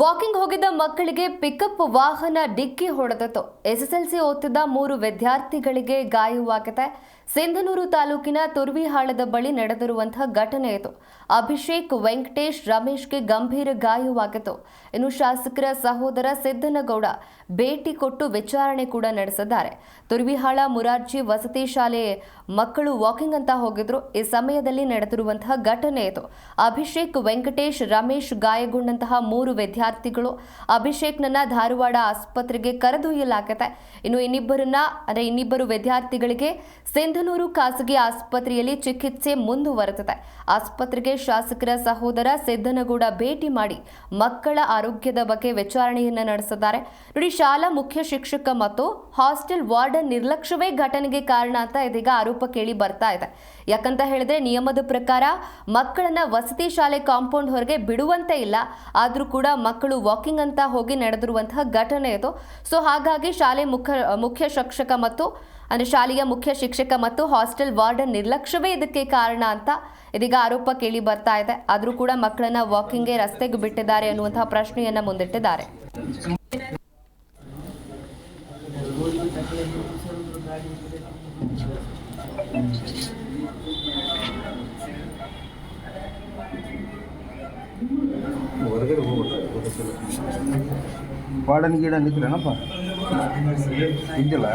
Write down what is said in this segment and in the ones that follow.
Walking ಹೋಗಿದ್ದ ಮಕ್ಕಳಿಗೆ pickup ವಾಹನ ಡಿಕ್ಕಿ ಹೊಡೆದಿತ್ತು. ಎಸ್ಎಸ್ಎಲ್ಸಿ ಓದುತ್ತಿದ್ದ 3 ವಿದ್ಯಾರ್ಥಿಗಳಿಗೆ ಗಾಯವಾಗಿದೆ. ಸಿಂಧನೂರು ತಾಲೂಕಿನ ತುರ್ವಿಹಾಳದ ಬಳಿ ನಡೆದಿರುವಂತಹ ಘಟನೆ ಇದು. ಅಭಿಷೇಕ್, ವೆಂಕಟೇಶ್, ರಮೇಶ್ಗೆ ಗಂಭೀರ ಗಾಯವಾಗಿತ್ತು. ಇನ್ನು ಶಾಸಕರ ಸಹೋದರ ಸಿದ್ದನಗೌಡ ಭೇಟಿ ಕೊಟ್ಟು ವಿಚಾರಣೆ ಕೂಡ ನಡೆಸಿದ್ದಾರೆ. ತುರ್ವಿಹಾಳ ಮುರಾರ್ಜಿ ವಸತಿ ಶಾಲೆ ಮಕ್ಕಳು ವಾಕಿಂಗ್ ಅಂತ ಹೋಗಿದ್ರು. ಈ ಸಮಯದಲ್ಲಿ ನಡೆದಿರುವಂತಹ ಘಟನೆ ಇದು. ಅಭಿಷೇಕ್, ವೆಂಕಟೇಶ್, ರಮೇಶ್ ಗಾಯಗೊಂಡಂತಹ 3 ವಿದ್ಯಾರ್ಥಿಗಳು. ಅಭಿಷೇಕ್ನನ್ನ ಧಾರವಾಡ ಆಸ್ಪತ್ರೆಗೆ ಕರೆದೊಯ್ಯಲಾಗಿದೆ. ಇನ್ನು ಇನ್ನಿಬ್ಬರು ವಿದ್ಯಾರ್ಥಿಗಳಿಗೆ ಸಿಂಧನೂರು ಖಾಸಗಿ ಆಸ್ಪತ್ರೆಯಲ್ಲಿ ಚಿಕಿತ್ಸೆ ಮುಂದುವರೆದಿದೆ. ಆಸ್ಪತ್ರೆಗೆ ಶಾಸಕರ ಸಹೋದರ ಸಿದ್ದನಗೌಡ ಭೇಟಿ ಮಾಡಿ ಮಕ್ಕಳ ಆರೋಗ್ಯದ ಬಗ್ಗೆ ವಿಚಾರಣೆಯನ್ನ ನಡೆಸಿದ್ದಾರೆ. ನೋಡಿ, ಶಾಲಾ ಮುಖ್ಯ ಶಿಕ್ಷಕ ಮತ್ತು ಹಾಸ್ಟೆಲ್ ವಾರ್ಡನ್ ನಿರ್ಲಕ್ಷ್ಯವೇ ಘಟನೆಗೆ ಕಾರಣ ಅಂತ ಇದೀಗ ಆರೋಪ ಕೇಳಿ ಬರ್ತಾ ಇದೆ. ಯಾಕಂತ ಹೇಳಿದ್ರೆ ನಿಯಮದ ಪ್ರಕಾರ ಮಕ್ಕಳನ್ನ ವಸತಿ ಶಾಲೆ ಕಾಂಪೌಂಡ್ ಹೊರಗೆ ಬಿಡುವಂತೆ ಇಲ್ಲ. ಆದ್ರೂ ಕೂಡ ಮಕ್ಕಳು ವಾಕಿಂಗ್ ಅಂತ ಹೋಗಿ ನಡೆದಿರುವಂತಹ ಘಟನೆ ಇದು. ಸೊ ಹಾಗಾಗಿ ಶಾಲೆಯ ಮುಖ್ಯ ಶಿಕ್ಷಕ ಮತ್ತು ಹಾಸ್ಟೆಲ್ ವಾರ್ಡನ್ ನಿರ್ಲಕ್ಷ್ಯವೇ ಇದಕ್ಕೆ ಕಾರಣ ಅಂತ ಇದೀಗ ಆರೋಪ ಕೇಳಿ ಬರ್ತಾ ಇದೆ. ಆದ್ರೂ ಕೂಡ ಮಕ್ಕಳನ್ನ ವಾಕಿಂಗ್ಗೆ ರಸ್ತೆಗೆ ಬಿಟ್ಟಿದ್ದಾರೆ ಅನ್ನುವಂತಹ ಪ್ರಶ್ನೆಯನ್ನ ಮುಂದಿಟ್ಟಿದ್ದಾರೆ. ಹೊರಗಡೆ ವಾರ್ಡನ್ ಗಿಡ ನಿಂತ್ರೇನಪ್ಪ ಇದ್ದಿಲ್ಲ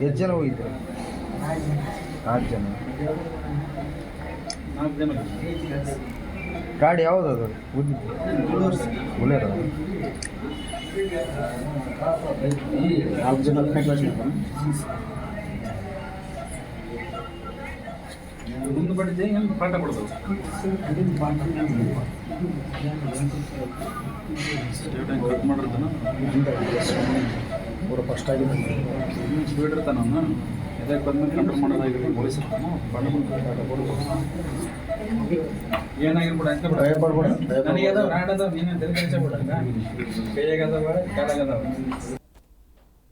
ಎಷ್ಟು ಜನ ಹೋಗಿದ್ರು? 4 ಜನ. ಗಾಡಿ ಯಾವುದು ಅದು? ಬುಲೆರೋ. 4 ಜನ ಮುಂದೆ ಬಡಿದೆ ಏನು ಪಾಠ ಕೊಡ್ಬೋದು. ಕಟ್ ಮಾಡಿರ್ತಾನ ಪೂರ ಫಸ್ಟ್ ಆಗಿ ಸ್ಪೀಡ್ ಇರ್ತಾನ. ಎದಕ್ಕೆ ಬಂದ್ಮೇಲೆ ಕಂಟ್ರೋಲ್ ಮಾಡೋದಾಗಿರ್ಬೋದು. ಪೊಲೀಸರ್ತಾನ ಪಾಠ ಕೊಡ್ಬೋದು. ಏನಾಗಿರ್ಬಿಡ ಅಂತ ಬಿಡ. ನನಗೆ ಅದಾವ, ನಾಡದಾವ, ನೀನು ತೆರಿಗೆ ಬಿಡ. ಕೈಯಾಗದಾವ, ಕಾಲಾಗದಾವ.